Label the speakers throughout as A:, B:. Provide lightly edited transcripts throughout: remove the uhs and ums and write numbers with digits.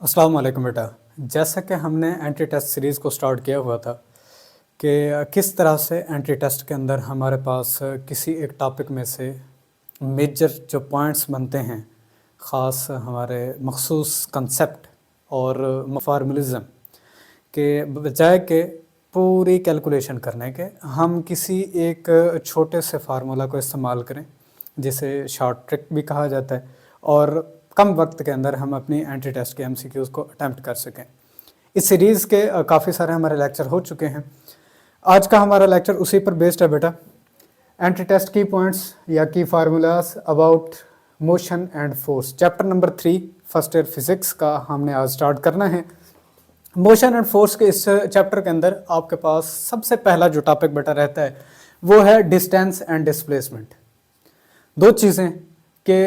A: अस्सलाम वालेकुम बेटा। जैसा कि हमने एंटी टेस्ट सीरीज़ को स्टार्ट किया हुआ था कि किस तरह से एंटी टेस्ट के अंदर हमारे पास किसी एक टॉपिक में से मेजर जो पॉइंट्स बनते हैं, ख़ास हमारे मखसूस कंसेप्ट और फार्मूलिज़म के बजाय के पूरी कैलकुलेशन करने के हम किसी एक छोटे से फार्मूला को इस्तेमाल करें जिसे शॉर्ट ट्रिक भी कहा जाता है और कम वक्त के अंदर हम अपनी एंटी टेस्ट के एमसीक्यूज़ को अटैम्प्ट कर सकें। इस सीरीज़ के काफ़ी सारे हमारे लेक्चर हो चुके हैं। आज का हमारा लेक्चर उसी पर बेस्ड है बेटा। एंटी टेस्ट की पॉइंट्स या की formulas about motion and force, chapter number 3 first year physics का हमने आज स्टार्ट करना है। मोशन एंड फोर्स के इस चैप्टर के अंदर आपके पास सबसे पहला जो टॉपिक बेटा रहता है वो है डिस्टेंस एंड डिस्प्लेसमेंट। दो चीज़ें कि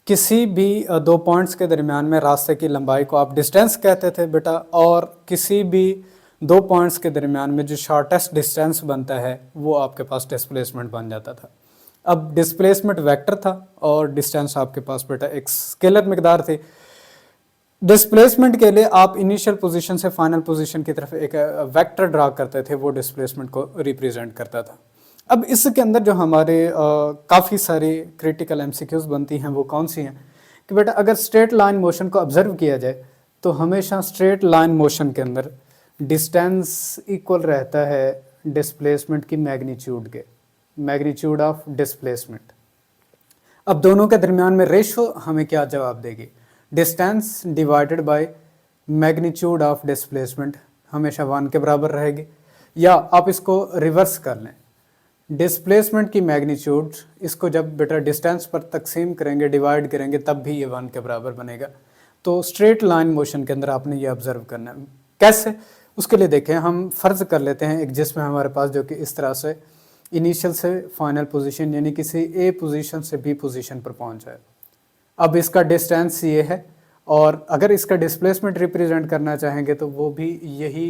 A: किसी भी दो पॉइंट्स के दरमियान में रास्ते की लंबाई को आप डिस्टेंस कहते थे बेटा, और किसी भी दो पॉइंट्स के दरमियान में जो शॉर्टेस्ट डिस्टेंस बनता है वो आपके पास डिस्प्लेसमेंट बन जाता था। अब डिस्प्लेसमेंट वेक्टर था और डिस्टेंस आपके पास बेटा एक स्केलर मिकदार थी। डिस्प्लेसमेंट के लिए आप इनिशियल पोजीशन से फाइनल पोजीशन की तरफ एक वेक्टर ड्रा करते थे, वो डिस्प्लेसमेंट को रिप्रेजेंट करता था। अब इसके अंदर जो हमारे काफ़ी सारी क्रिटिकल एमसीक्यूज बनती हैं वो कौन सी हैं कि बेटा अगर स्ट्रेट लाइन मोशन को ऑब्जर्व किया जाए तो हमेशा स्ट्रेट लाइन मोशन के अंदर डिस्टेंस इक्वल रहता है डिस्प्लेसमेंट की मैग्नीट्यूड के, मैग्नीट्यूड ऑफ डिस्प्लेसमेंट। अब दोनों के दरमियान में रेशो हमें क्या जवाब देगी? Distance divided by magnitude of displacement हमेशा 1 के बराबर रहेगी। या आप इसको रिवर्स कर लें, डिस्प्लेसमेंट की मैग्नीट्यूड इसको जब बेटा डिस्टेंस पर तकसीम करेंगे, डिवाइड करेंगे, तब भी ये 1 के बराबर बनेगा। तो स्ट्रेट लाइन मोशन के अंदर आपने ये ऑब्जर्व करना है। कैसे? उसके लिए देखें, हम फ़र्ज़ कर लेते हैं एक जिस्म है हमारे पास जो कि इस तरह से इनिशियल से फाइनल पोजीशन यानी किसी ए पोजीशन से बी पोजीशन पर पहुंच जाए। अब इसका डिस्टेंस ये है और अगर इसका डिस्प्लेसमेंट रिप्रेजेंट करना चाहेंगे तो वो भी यही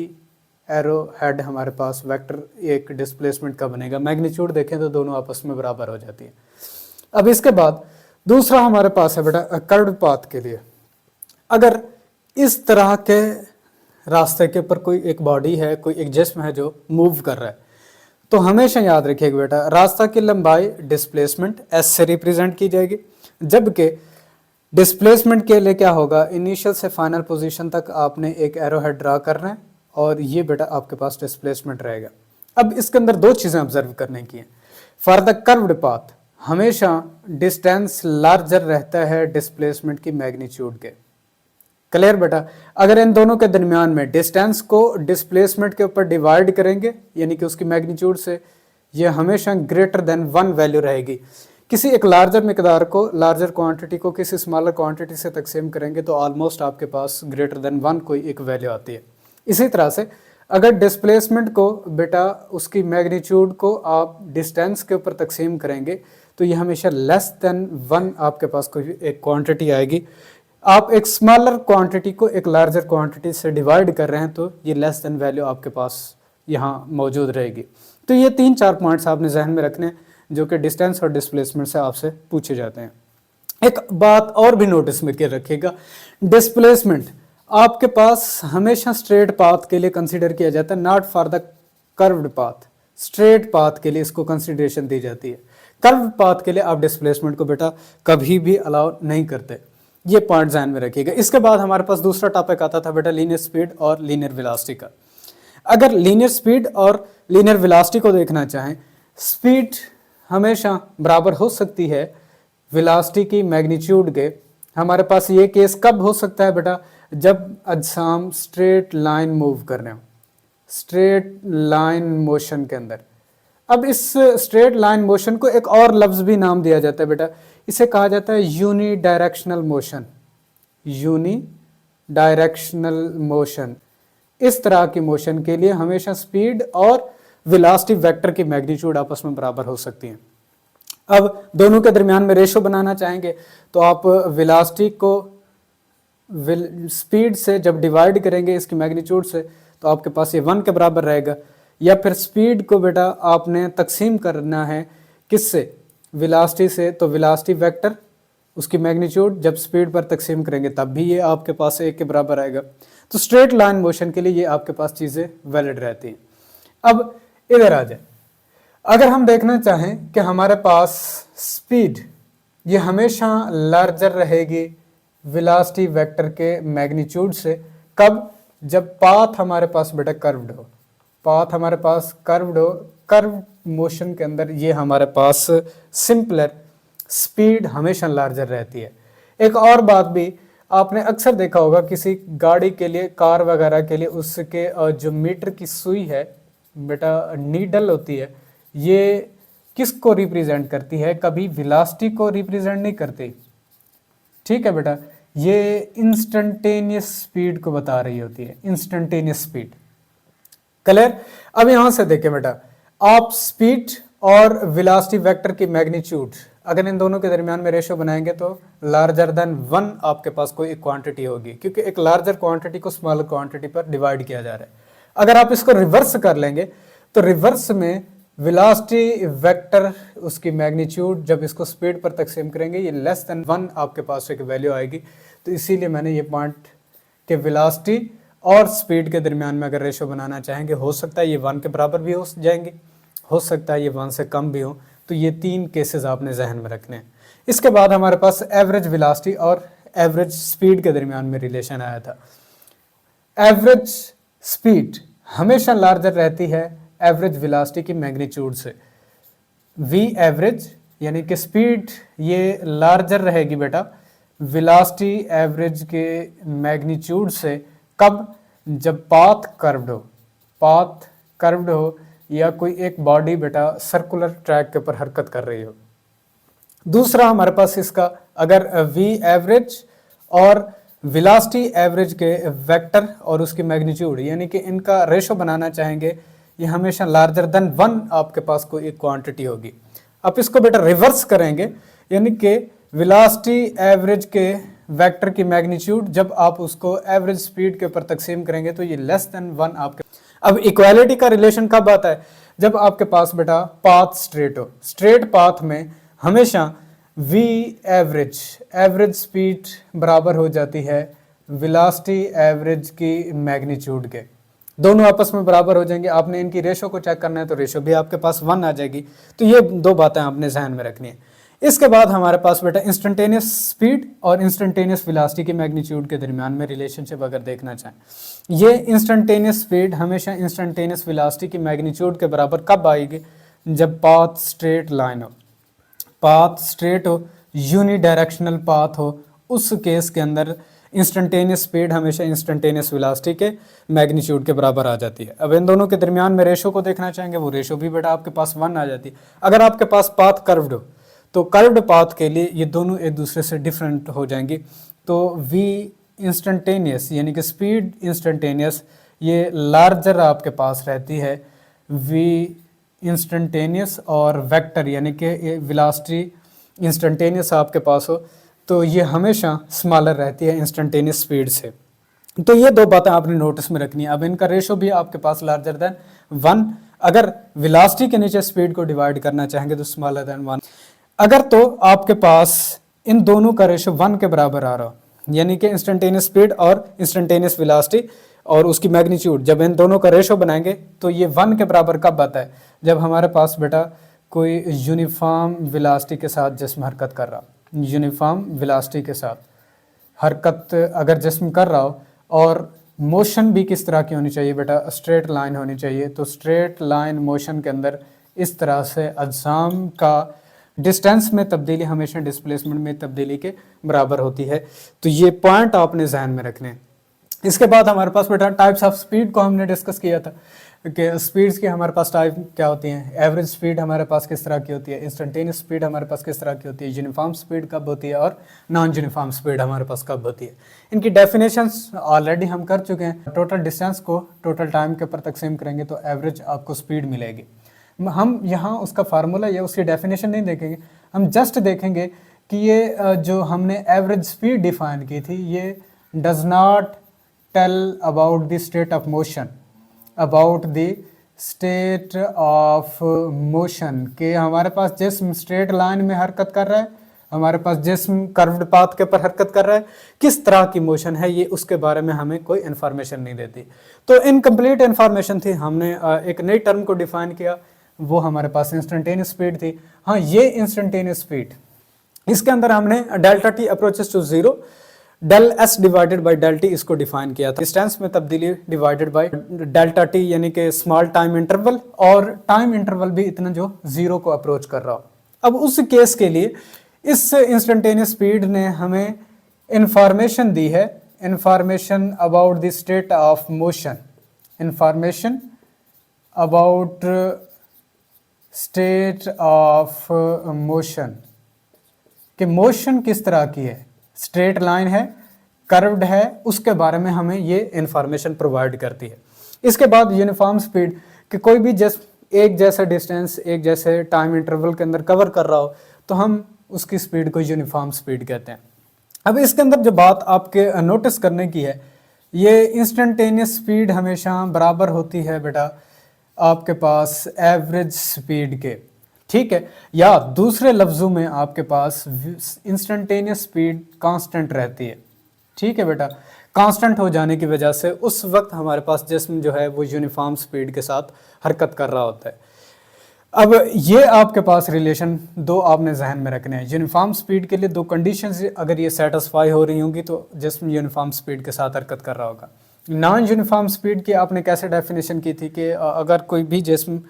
A: एरो हेड हमारे पास वेक्टर एक डिस्प्लेसमेंट का बनेगा। मैग्नीट्यूड देखें तो दोनों आपस में बराबर हो जाती है। अब इसके बाद दूसरा हमारे पास है बेटा कर्व्ड पाथ के लिए। अगर इस तरह के रास्ते के ऊपर कोई एक बॉडी है, कोई एक जिस्म है जो मूव कर रहा है, तो हमेशा याद रखिएगा बेटा रास्ता की लंबाई डिस्प्लेसमेंट एस से रिप्रेजेंट की जाएगी, जबकि डिस्प्लेसमेंट के लिए क्या होगा, इनिशियल से फाइनल पोजीशन तक आपने एक एरो हेड ड्रा करना है और ये बेटा आपके पास डिस्प्लेसमेंट रहेगा। अब इसके अंदर दो चीज़ें ऑब्जर्व करने की हैं। फॉर द कर्व्ड पाथ हमेशा डिस्टेंस लार्जर रहता है डिस्प्लेसमेंट की मैग्नीट्यूड के। क्लियर बेटा? अगर इन दोनों के दरमियान में डिस्टेंस को डिस्प्लेसमेंट के ऊपर डिवाइड करेंगे यानी कि उसकी मैग्नीट्यूड से, ये हमेशा ग्रेटर देन 1 वैल्यू रहेगी। किसी एक लार्जर मिकदार को, लार्जर क्वांटिटी को किसी स्मॉलर क्वांटिटी से तकसीम करेंगे तो ऑलमोस्ट आपके पास ग्रेटर देन 1 कोई एक वैल्यू आती है। इसी तरह से अगर डिस्प्लेसमेंट को बेटा उसकी मैग्नीट्यूड को आप डिस्टेंस के ऊपर तकसीम करेंगे तो ये हमेशा लेस देन 1 आपके पास कोई एक क्वांटिटी आएगी। आप एक स्मॉलर क्वांटिटी को एक लार्जर क्वांटिटी से डिवाइड कर रहे हैं तो ये लेस देन वैल्यू आपके पास यहाँ मौजूद रहेगी। तो ये 3-4 पॉइंट्स आपने जहन में रखने जो कि डिस्टेंस और डिस्प्लेसमेंट से आपसे पूछे जाते हैं। एक बात और भी नोटिस में रखिएगा, डिस्प्लेसमेंट आपके पास हमेशा स्ट्रेट पाथ के लिए कंसीडर किया जाता है, not for the curved path. Straight path के लिए इसको कंसिडरेशन दी जाती है, कर्व्ड पाथ के लिए आप डिस्प्लेसमेंट को बेटा कभी भी अलाउ नहीं करते। ये पॉइंट ध्यान में रखिएगा। इसके बाद हमारे पास दूसरा टॉपिक आता था बेटा लीनियर स्पीड और लीनियर वेलोसिटी का। अगर लीनियर स्पीड और लीनियर वेलोसिटी को देखना चाहें, स्पीड हमेशा बराबर हो सकती है वेलोसिटी की मैग्नीट्यूड के। हमारे पास ये केस कब हो सकता है बेटा, जब अजसाम स्ट्रेट लाइन मूव कर रहे हो, स्ट्रेट लाइन मोशन के अंदर। अब इस स्ट्रेट लाइन मोशन को एक और लफ्ज़ भी नाम दिया जाता है बेटा, इसे कहा जाता है unidirectional motion. Unidirectional motion, इस तरह की मोशन के लिए हमेशा स्पीड और वेलोसिटी वेक्टर की मैग्नीट्यूड आपस में बराबर हो सकती हैं। अब दोनों के दरमियान में रेशो बनाना चाहेंगे तो आप वेलोसिटी को स्पीड से जब डिवाइड करेंगे इसकी मैग्नीट्यूड से तो आपके पास ये 1 के बराबर रहेगा। या फिर स्पीड को बेटा आपने तकसीम करना है किससे, वेलोसिटी से, तो वेलोसिटी वेक्टर उसकी मैग्नीट्यूड जब स्पीड पर तकसीम करेंगे तब भी ये आपके पास 1 के बराबर आएगा। तो स्ट्रेट लाइन मोशन के लिए ये आपके पास चीज़ें वैलिड रहती हैं। अब इधर आ जाए, अगर हम देखना चाहें कि हमारे पास स्पीड ये हमेशा लार्जर रहेगी वेलोसिटी वेक्टर के मैग्नीट्यूड से, कब? जब पाथ हमारे पास बेटा कर्व्ड हो, पाथ हमारे पास कर्व्ड हो, कर्व मोशन के अंदर ये हमारे पास सिंपलर स्पीड हमेशा लार्जर रहती है। एक और बात भी आपने अक्सर देखा होगा किसी गाड़ी के लिए, कार वगैरह के लिए, उसके जो मीटर की सुई है बेटा, नीडल होती है, ये किसको रिप्रेजेंट करती है? कभी वेलोसिटी को रिप्रेजेंट नहीं करती, ठीक है बेटा, ये इंस्टेंटेनियस स्पीड को बता रही होती है, इंस्टेंटेनियस स्पीड। क्लियर? अब यहां से देखें बेटा, आप स्पीड और वेलोसिटी वेक्टर की मैग्नीट्यूड अगर इन दोनों के दरमियान में रेशो बनाएंगे तो लार्जर देन 1 आपके पास कोई एक क्वांटिटी होगी, क्योंकि एक लार्जर क्वांटिटी को स्मॉलर क्वांटिटी पर डिवाइड किया जा रहा है। अगर आप इसको रिवर्स कर लेंगे तो रिवर्स में वेलोसिटी वेक्टर उसकी मैग्नीट्यूड जब इसको स्पीड पर तकसीम करेंगे ये लेस देन 1 आपके पास एक वैल्यू आएगी। तो इसीलिए मैंने ये पॉइंट के वेलोसिटी और स्पीड के दरमियान में अगर रेशो बनाना चाहेंगे, हो सकता है ये 1 के बराबर भी हो जाएंगे, हो सकता है ये 1 से कम भी हो। तो ये 3 केसेस आपने जहन में रखने हैं। इसके बाद हमारे पास एवरेज वेलोसिटी और एवरेज स्पीड के दरमियान में रिलेशन आया था। एवरेज स्पीड हमेशा लार्जर रहती है एवरेज वेलोसिटी की मैग्नीट्यूड से। वी एवरेज यानी कि स्पीड ये लार्जर रहेगी बेटा वेलोसिटी एवरेज के मैग्नीट्यूड से, कब? जब पाथ कर्व्ड हो, पाथ कर्व्ड हो या कोई एक बॉडी बेटा सर्कुलर ट्रैक के ऊपर हरकत कर रही हो। दूसरा हमारे पास इसका, अगर वी एवरेज और वेलोसिटी एवरेज के वेक्टर और उसकी मैग्नीट्यूड यानी कि इनका रेशो बनाना चाहेंगे, ये हमेशा लार्जर देन 1 आपके पास कोई एक क्वांटिटी होगी। अब इसको बेटा रिवर्स करेंगे, यानी कि वेलोसिटी एवरेज के वेक्टर की मैग्नीट्यूड जब आप उसको एवरेज स्पीड के ऊपर तकसीम करेंगे तो ये लेस देन 1 आपके। अब इक्वालिटी का रिलेशन कब आता है? जब आपके पास बेटा पाथ स्ट्रेट हो। स्ट्रेट पाथ में हमेशा वी एवरेज, एवरेज स्पीड बराबर हो जाती है वेलोसिटी एवरेज की मैग्नीट्यूड के, दोनों आपस में बराबर हो जाएंगे। आपने इनकी रेशो को चेक करना है तो रेशो भी आपके पास 1 आ जाएगी। तो ये 2 बातें आपने जहन में रखनी है। इसके बाद हमारे पास बेटा इंस्टेंटेनियस स्पीड और इंस्टेंटेनियस वेलोसिटी की मैग्नीट्यूड के दरमियान में रिलेशनशिप अगर देखना चाहें, ये इंस्टेंटेनियस स्पीड हमेशा इंस्टेंटेनियस वेलोसिटी की मैग्नीट्यूड के बराबर कब आएगी? जब पाथ स्ट्रेट लाइन हो, पाथ स्ट्रेट हो, यूनिडायरेक्शनल पाथ हो, उस केस के अंदर इंस्टेंटेनियस स्पीड हमेशा इंस्टेंटेनियस वेलोसिटी के मैग्नीट्यूड के बराबर आ जाती है। अब इन दोनों के दरमियान में रेशो को देखना चाहेंगे, वो रेशो भी बेटा आपके पास 1 आ जाती है। अगर आपके पास पाथ कर्व्ड हो तो कर्व्ड पाथ के लिए ये दोनों एक दूसरे से डिफरेंट हो जाएंगी। तो वी इंस्टेंटेनियस यानी कि स्पीड इंस्टेंटेनियस ये लार्जर आपके पास रहती है वी इंस्टेंटेनियस, और वेक्टर यानी कि वेलोसिटी इंस्टेंटेनियस आपके पास हो तो ये हमेशा स्मॉलर रहती है इंस्टेंटेनियस स्पीड से। तो ये 2 बातें आपने नोटिस में रखनी है। अब इनका रेशो भी आपके पास लार्जर देन 1, अगर वेलोसिटी के नीचे स्पीड को डिवाइड करना चाहेंगे तो स्मॉलर देन 1। अगर तो आपके पास इन दोनों का रेशो 1 के बराबर आ रहा हो, यानी कि इंस्टेंटेनियस स्पीड और इंस्टेंटेनियस वेलोसिटी और उसकी मैग्नीट्यूड, जब इन दोनों का रेशो बनाएंगे तो ये 1 के बराबर कब आता है? जब हमारे पास बेटा कोई यूनिफॉर्म वेलोसिटी के साथ जिस्म हरकत कर रहा, यूनिफॉर्म वेलोसिटी के साथ हरकत अगर जिस्म कर रहा हो, और मोशन भी किस तरह की होनी चाहिए बेटा? स्ट्रेट लाइन होनी चाहिए। तो स्ट्रेट लाइन मोशन के अंदर इस तरह से अज्साम का डिस्टेंस में तब्दीली हमेशा डिस्प्लेसमेंट में तब्दीली के बराबर होती है। तो ये पॉइंट आपने जहन में रखने हैं। इसके बाद हमारे पास बेटा टाइप्स ऑफ स्पीड को हमने डिस्कस किया था कि स्पीड्स की हमारे पास टाइप क्या होती हैं। एवरेज स्पीड हमारे पास किस तरह की होती है, इंस्टेंटेनियस स्पीड हमारे पास किस तरह की होती है, यूनिफॉर्म स्पीड कब होती है और नॉन यूनिफॉर्म स्पीड हमारे पास कब होती है। इनकी डेफिनेशंस ऑलरेडी हम कर चुके हैं। टोटल डिस्टेंस को टोटल टाइम के ऊपर तकसीम करेंगे तो एवरेज आपको स्पीड मिलेगी। हम यहाँ उसका फार्मूला या उसकी डेफिनेशन नहीं देखेंगे, हम जस्ट देखेंगे कि ये जो हमने एवरेज स्पीड डिफाइन की थी ये does not tell about the state of motion, about the state of motion के हमारे पास जिस स्ट्रेट लाइन में हरकत कर रहा है हमारे पास जिस्म कर्व्ड पाथ के ऊपर हरकत कर रहा है, किस तरह की मोशन है ये उसके बारे में हमें कोई इन्फॉर्मेशन नहीं देती। तो इनकम्प्लीट इन्फॉर्मेशन थी, हमने एक नई टर्म को डिफाइन किया, वो हमारे पास इंस्टेंटेनियस स्पीड थी। हाँ, ये इंस्टेंटेनियस स्पीड, इसके अंदर हमने delta T approaches to zero del S divided by del T इसको डिफाइन किया था। डिस्टेंस में तब्दीली डिवाइडेड बाई डेल्टा टी यानी कि स्मॉल टाइम इंटरवल, और टाइम इंटरवल भी इतना जो जीरो को अप्रोच कर रहा हो। अब उस केस के लिए इस इंस्टेंटेनियस स्पीड ने हमें इंफॉर्मेशन दी है, information about the state of motion, information about state of motion, कि मोशन किस तरह की है, स्ट्रेट लाइन है, कर्व्ड है, उसके बारे में हमें ये इंफॉर्मेशन प्रोवाइड करती है। इसके बाद यूनिफॉर्म स्पीड, कि कोई भी जस्ट एक जैसा डिस्टेंस एक जैसे टाइम इंटरवल के अंदर कवर कर रहा हो तो हम उसकी स्पीड को यूनिफॉर्म स्पीड कहते हैं। अब इसके अंदर जो बात आपके नोटिस करने की है, ये इंस्टेंटेनियस स्पीड हमेशा बराबर होती है बेटा आपके पास एवरेज स्पीड के, ठीक है, या दूसरे लफ्ज़ों में आपके पास इंस्टेंटेनियस स्पीड कांस्टेंट रहती है, ठीक है बेटा। कांस्टेंट हो जाने की वजह से उस वक्त हमारे पास जिस्म जो है वो यूनिफॉर्म स्पीड के साथ हरकत कर रहा होता है। अब ये आपके पास रिलेशन दो आपने जहन में रखने हैं। यूनिफॉर्म स्पीड के लिए दो कंडीशंस अगर ये सेटिस्फाई हो रही होंगी तो जिस्म यूनिफॉर्म स्पीड के साथ हरकत कर रहा होगा। नॉन यूनिफॉर्म स्पीड की आपने कैसे डेफिनेशन की थी कि अगर कोई भी जिस्म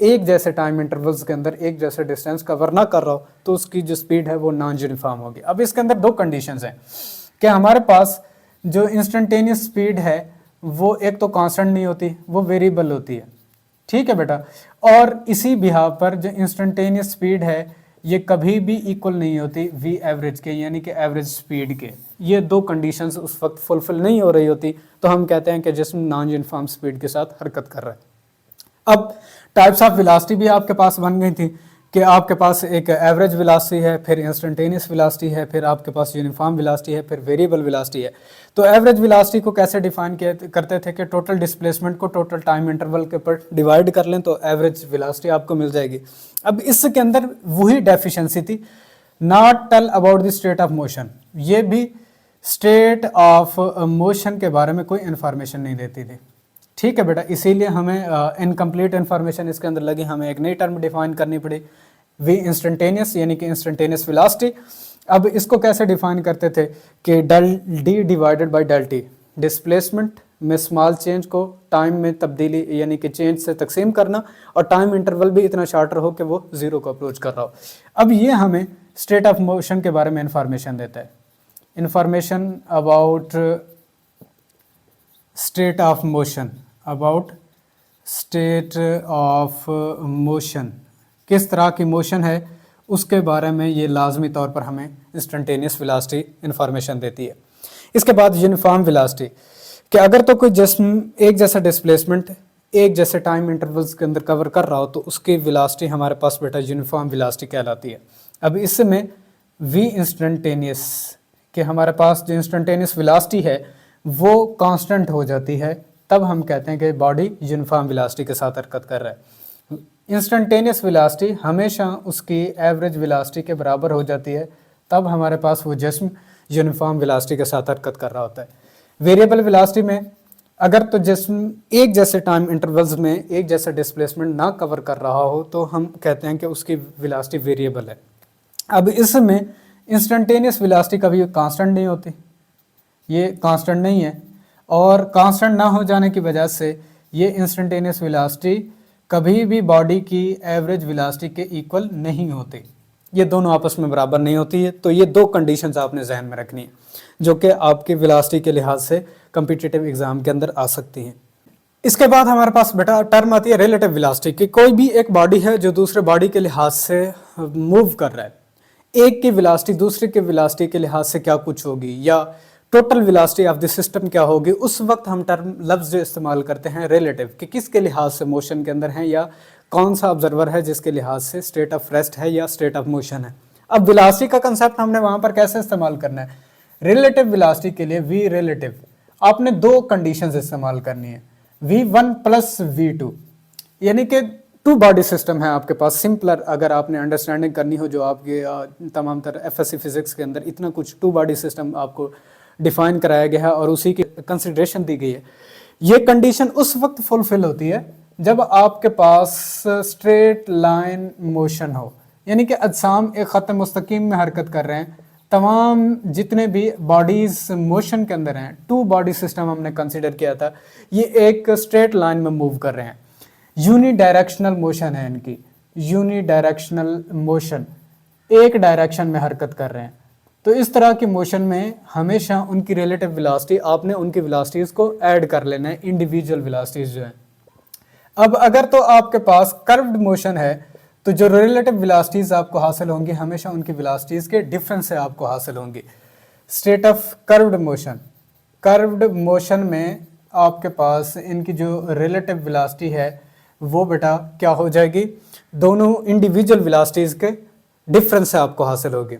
A: एक जैसे टाइम इंटरवल्स के अंदर एक जैसे डिस्टेंस कवर ना कर रहा हो तो उसकी जो स्पीड है वो नॉन यूनिफॉर्म होगी। अब इसके अंदर दो कंडीशंस हैं कि हमारे पास जो इंस्टेंटेनियस स्पीड है वो एक तो कांस्टेंट नहीं होती, वो वेरिएबल होती है, ठीक है बेटा। और इसी बिहाव पर जो इंस्टेंटेनियस स्पीड है ये कभी भी इक्वल नहीं होती वी एवरेज के, यानी कि एवरेज स्पीड के। ये दो कंडीशंस उस वक्त फुलफिल नहीं हो रही होती तो हम कहते हैं कि जिस्म नॉन यूनिफॉर्म स्पीड के साथ हरकत कर रहा है। अब टाइप्स ऑफ वेलोसिटी भी आपके पास बन गई थी कि आपके पास एक एवरेज वेलोसिटी है, फिर इंस्टेंटेनियस वेलोसिटी है, फिर आपके पास यूनिफॉर्म वेलोसिटी है, फिर वेरिएबल वेलोसिटी है। तो एवरेज वेलोसिटी को कैसे डिफाइन करते थे कि टोटल डिस्प्लेसमेंट को टोटल टाइम इंटरवल के ऊपर डिवाइड कर लें तो एवरेज वेलोसिटी आपको मिल जाएगी। अब इसके अंदर वही डेफिशिएंसी थी, not tell about the state of motion, ये भी स्टेट ऑफ मोशन के बारे में कोई इन्फॉर्मेशन नहीं देती थी, ठीक है बेटा। इसीलिए हमें इनकम्प्लीट इन्फॉर्मेशन इसके अंदर लगी, हमें एक नई टर्म डिफाइन करनी पड़ी, वी इंस्टेंटेनियस यानी कि इंस्टेंटेनियस वेलोसिटी। अब इसको कैसे डिफाइन करते थे कि del D divided by del T, displacement में स्मॉल चेंज को टाइम में तब्दीली यानी कि चेंज से तकसीम करना, और टाइम इंटरवल भी इतना शॉर्टर हो कि वो जीरो को अप्रोच कर रहा हो। अब ये हमें स्टेट ऑफ मोशन के बारे में इंफॉर्मेशन देता है, information about state of motion, about state of motion, किस तरह की मोशन है उसके बारे में ये लाजमी तौर पर हमें इंस्टेंटेनियस वेलोसिटी इंफॉर्मेशन देती है। इसके बाद यूनिफॉर्म वेलोसिटी, कि अगर तो कोई जिस्म एक जैसा डिस्प्लेसमेंट एक जैसे टाइम इंटरवल्स के अंदर कवर कर रहा हो तो उसकी वेलोसिटी हमारे पास बेटा यूनिफॉर्म वेलोसिटी कहलाती है। अब इसमें वी इंस्टेंटेनियस, कि हमारे पास जो इंस्टेंटेनियस वेलोसिटी है वो कांस्टेंट हो जाती है, तब हम कहते हैं कि बॉडी यूनिफॉर्म वेलोसिटी के साथ हरकत कर रहा है। इंस्टेंटेनियस वेलोसिटी हमेशा उसकी एवरेज वेलोसिटी के बराबर हो जाती है, तब हमारे पास वो जिस्म यूनिफॉर्म वेलोसिटी के साथ हरकत कर रहा होता है। वेरिएबल वेलोसिटी में अगर तो जिस्म एक जैसे टाइम इंटरवल्स में एक जैसा डिस्प्लेसमेंट ना कवर कर रहा हो तो हम कहते हैं कि उसकी वेलोसिटी वेरिएबल है। अब इसमें इंस्टेंटेनियस वेलोसिटी कभी कांस्टेंट नहीं होती, ये कांस्टेंट नहीं है, और कांस्टेंट ना हो जाने की वजह से ये इंस्टेंटेनियस वेलोसिटी कभी भी बॉडी की एवरेज वेलोसिटी के इक्वल नहीं होती, ये दोनों आपस में बराबर नहीं होती है। तो ये दो कंडीशंस आपने जहन में रखनी है जो कि आपकी वेलोसिटी के लिहाज से कम्पिटिटिव एग्जाम के अंदर आ सकती हैं। इसके बाद हमारे पास बेटा टर्म आती है रिलेटिव वेलोसिटी, कि कोई भी एक बॉडी है जो दूसरे बॉडी के लिहाज से मूव कर रहा है, एक की वेलोसिटी दूसरे के वेलोसिटी के लिहाज से क्या कुछ होगी या total velocity of the system क्या होगी, उस वक्त हम टर्म लफ्ज़ जो इस्तेमाल करते हैं रिलेटिव, कि किसके लिहाज से मोशन के अंदर है या कौन सा ऑब्जर्वर है जिसके लिहाज से स्टेट ऑफ रेस्ट है या स्टेट ऑफ मोशन है। अब वेलोसिटी का कंसेप्ट हमने वहाँ पर कैसे इस्तेमाल करना है, रिलेटिव वेलोसिटी के लिए वी रिलेटिव आपने दो कंडीशंस इस्तेमाल करनी है, V1 प्लस V2, यानी कि टू बॉडी सिस्टम है आपके पास। सिंपलर अगर आपने अंडरस्टैंडिंग करनी हो जो आपके तमाम तरह एफएससी फिजिक्स के अंदर इतना कुछ टू बॉडी सिस्टम आपको डिफाइन कराया गया है और उसी की कंसिडरेशन दी गई है। ये कंडीशन उस वक्त फुलफिल होती है जब आपके पास स्ट्रेट लाइन मोशन हो, यानी कि अजसाम एक ख़त मुस्तकीम में हरकत कर रहे हैं। तमाम जितने भी बॉडीज मोशन के अंदर हैं, टू बॉडी सिस्टम हमने कंसिडर किया था, ये एक स्ट्रेट लाइन में मूव कर रहे हैं। यूनी डायरेक्शनल मोशन है इनकी, यूनी डायरेक्शनल मोशन, एक डायरेक्शन में हरकत कर रहे हैं। तो इस तरह की मोशन में हमेशा उनकी रिलेटिव वेलोसिटी, आपने उनकी वेलोसिटीज़ को ऐड कर लेना है, इंडिविजुअल वेलोसिटीज़ जो है। अब अगर तो आपके पास कर्व्ड मोशन है तो जो रिलेटिव वेलोसिटीज़ आपको हासिल होंगी हमेशा उनकी वेलोसिटीज़ के डिफरेंस से आपको हासिल होंगी। State of curved motion, curved motion में आपके पास इनकी जो रिलेटिव वेलोसिटी है वो बेटा क्या हो जाएगी, दोनों इंडिविजुअल वेलोसिटीज़ के डिफरेंस से आपको हासिल होगी।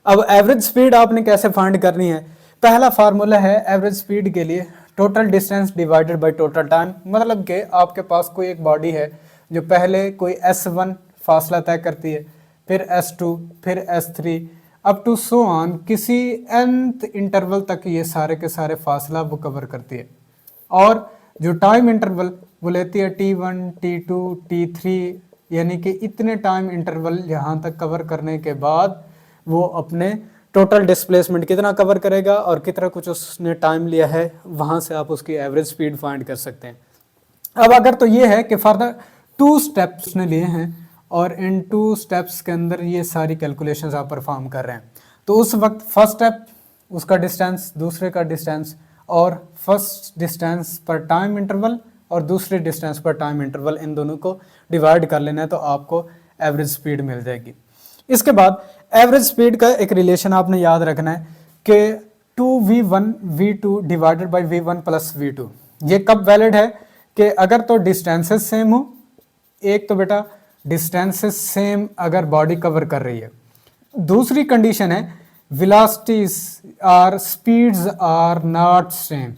A: अब एवरेज स्पीड आपने कैसे फाइंड करनी है, पहला फार्मूला है एवरेज स्पीड के लिए total distance divided by total time. मतलब कि आपके पास कोई एक बॉडी है जो पहले कोई S1 फासला तय करती है, फिर S2, फिर S3 up to so on, किसी nth इंटरवल तक ये सारे के सारे फासला वो कवर करती है। और जो टाइम इंटरवल वो लेती है T1, T2, T3, यानी कि इतने टाइम इंटरवल यहाँ तक कवर करने के बाद वो अपने टोटल डिस्प्लेसमेंट कितना कवर करेगा और कितना कुछ उसने टाइम लिया है, वहाँ से आप उसकी एवरेज स्पीड फाइंड कर सकते हैं। अब अगर तो ये है कि फर्दर 2 स्टेप्स ने लिए हैं और इन 2 स्टेप्स के अंदर ये सारी कैलकुलेशंस आप परफॉर्म कर रहे हैं, तो उस वक्त फर्स्ट स्टेप उसका डिस्टेंस, दूसरे का डिस्टेंस, और फर्स्ट डिस्टेंस पर टाइम इंटरवल और दूसरे डिस्टेंस पर टाइम इंटरवल, इन दोनों को डिवाइड कर लेना है तो आपको एवरेज स्पीड मिल जाएगी। इसके बाद एवरेज स्पीड का एक रिलेशन आपने याद रखना है कि 2v1 v2 divided by v1 plus v2। ये कब वैलिड है कि अगर तो डिस्टेंसेस सेम हो, एक तो बेटा डिस्टेंसेस सेम अगर बॉडी कवर कर रही है, दूसरी कंडीशन है velocities are speeds are not same,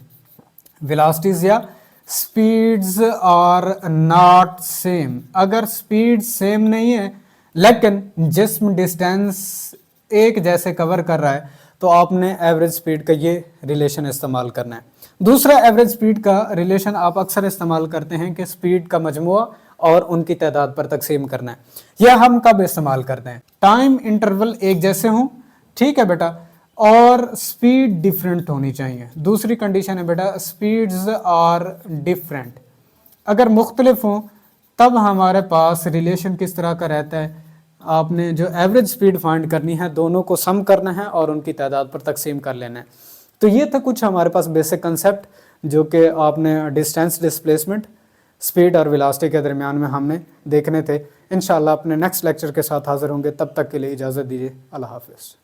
A: velocities या स्पीड्स आर नॉट सेम। अगर स्पीड सेम नहीं है लेकिन जिस्म डिस्टेंस एक जैसे कवर कर रहा है तो आपने एवरेज स्पीड का ये रिलेशन इस्तेमाल करना है। दूसरा एवरेज स्पीड का रिलेशन आप अक्सर इस्तेमाल करते हैं कि स्पीड का मजमुआ और उनकी तादाद पर तकसीम करना है। यह हम कब इस्तेमाल करते हैं, टाइम इंटरवल एक जैसे हों, ठीक है बेटा, और स्पीड डिफरेंट होनी चाहिए। दूसरी कंडीशन है बेटा स्पीड्स आर डिफरेंट। अगर मुख्तलिफ हों तब हमारे पास रिलेशन किस तरह का रहता है, आपने जो एवरेज स्पीड फाइंड करनी है दोनों को सम करना है और उनकी तादाद पर तकसीम कर लेना है। तो ये था कुछ हमारे पास बेसिक कंसेप्ट जो कि आपने डिस्टेंस, डिस्प्लेसमेंट, स्पीड और वेलोसिटी के दरमियान में हमने देखने थे। इंशाल्लाह अपने नेक्स्ट लेक्चर के साथ हाजिर होंगे, तब तक के लिए इजाज़त दीजिए। अल्लाह हाफिज़।